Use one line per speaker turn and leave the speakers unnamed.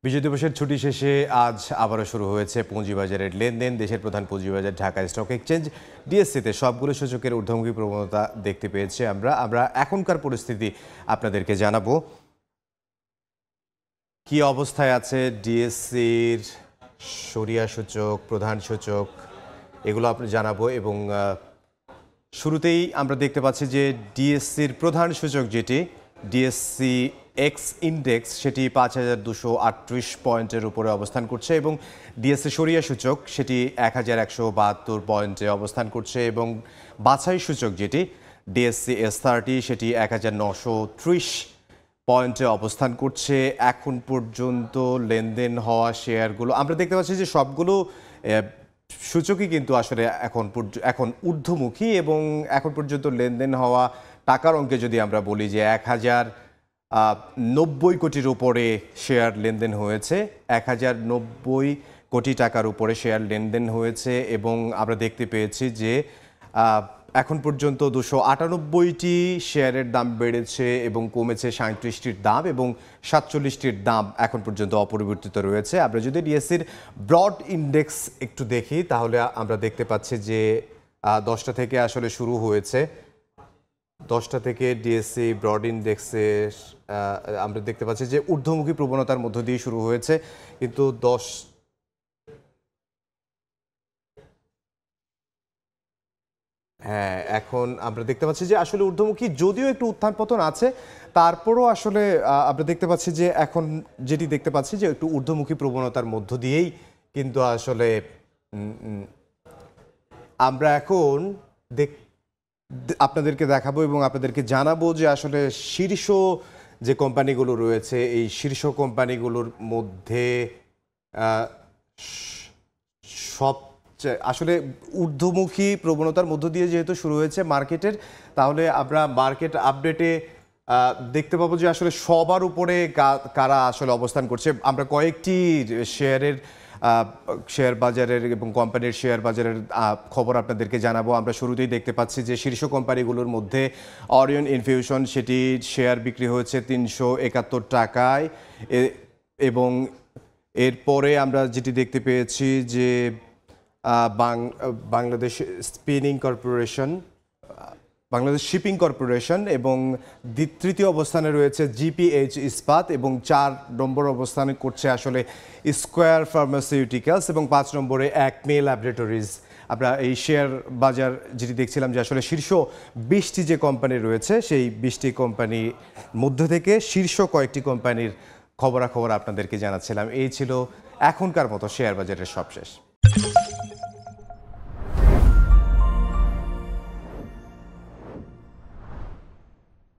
বিজয় দিবসের ছুটি শেষে আজ আবারও শুরু হয়েছে পুঁজিবাজারের লেনদেন। দেশের প্রধান পুঁজিবাজার ঢাকা স্টক এক্সচেঞ্জ ডিএসসিতে সবগুলো সূচকের ঊর্ধ্বমুখী প্রবণতা দেখতে পেয়েছি আমরা এখনকার পরিস্থিতি আপনাদেরকে জানাবো। কি অবস্থায় আছে ডিএসসির সরিয়া সূচক, প্রধান সূচক, এগুলো আপনি জানাবো। এবং শুরুতেই আমরা দেখতে পাচ্ছি যে ডিএসসির প্রধান সূচক যেটি ডিএসসি এক্স ইন্ডেক্স সেটি ৫,২৩৮ পয়েন্টের উপরে অবস্থান করছে এবং ডিএসসি সরিয়া সূচক সেটি ১,১৭২ পয়েন্টে অবস্থান করছে এবং বাছাই সূচক যেটি ডিএসসি S30 সেটি ১,৯৩০ পয়েন্টে অবস্থান করছে। এখন পর্যন্ত লেনদেন হওয়া শেয়ারগুলো আমরা দেখতে পাচ্ছি যে সবগুলো সূচকই কিন্তু আসলে এখন ঊর্ধ্বমুখী এবং এখন পর্যন্ত লেনদেন হওয়া টাকার অঙ্কে যদি আমরা বলি যে ১,০৯০ কোটির উপরে শেয়ার লেনদেন হয়েছে, ১,০৯০ কোটি টাকার উপরে শেয়ার লেনদেন হয়েছে এবং আমরা দেখতে পেয়েছি যে এখন পর্যন্ত ২৯৮টি শেয়ারের দাম বেড়েছে এবং কমেছে ৩৭টির দাম এবং ৪৭টির দাম এখন পর্যন্ত অপরিবর্তিত রয়েছে। আমরা যদি ডিএসসির ব্রড ইন্ডেক্স একটু দেখি তাহলে আমরা দেখতে পাচ্ছি যে ১০টা থেকে আসলে শুরু হয়েছে। ১০টা থেকে ডিএসসি ব্রড ইন্ডেক্সে আমরা দেখতে পাচ্ছি যে ঊর্ধ্বমুখী প্রবণতার মধ্য দিয়ে শুরু হয়েছে, কিন্তু এখন আমরা দেখতে পাচ্ছি যে আসলে ঊর্ধ্বমুখী, যদিও একটু উত্থান পতন আছে, তারপরও আসলে আমরা দেখতে পাচ্ছি যে এখন যেটি দেখতে পাচ্ছি যে একটু ঊর্ধ্বমুখী প্রবণতার মধ্য দিয়েই কিন্তু আসলে আমরা এখন আপনাদেরকে দেখাবো এবং আপনাদেরকে জানাবো যে আসলে শীর্ষ যে কোম্পানিগুলো রয়েছে এই শীর্ষ কোম্পানিগুলোর মধ্যে আসলে ঊর্ধ্বমুখী প্রবণতার মধ্য দিয়ে যেহেতু শুরু হয়েছে মার্কেটের, তাহলে আমরা মার্কেট আপডেটে দেখতে পাবো যে আসলে সবার উপরে কারা আসলে অবস্থান করছে। আমরা কয়েকটি শেয়ার বাজারের এবং কোম্পানির শেয়ার বাজারের খবর আপনাদেরকে জানাবো। আমরা শুরুতেই দেখতে পাচ্ছি যে শীর্ষ কোম্পানিগুলোর মধ্যে অরিয়ন ইনফিউশন সেটি শেয়ার বিক্রি হয়েছে ৩৭১ টাকায় এবং এরপরে আমরা যেটি দেখতে পেয়েছি যে বাংলাদেশ শিপিং কর্পোরেশন এবং তৃতীয় অবস্থানে রয়েছে জিপিএইচ ইস্পাত এবং ৪ নম্বর অবস্থানে করছে আসলে স্কয়ার ফার্মাসিউটিক্যালস এবং ৫ নম্বরে অ্যাকমে ল্যাবরেটরিজ। আমরা এই শেয়ার বাজার যেটি দেখছিলাম যে আসলে শীর্ষ ২০টি যে কোম্পানি রয়েছে সেই ২০টি কোম্পানির মধ্য থেকে শীর্ষ কয়েকটি কোম্পানির খবরাখবর আপনাদেরকে জানাচ্ছিলাম। এই ছিল এখনকার মতো শেয়ার বাজারের সবশেষ।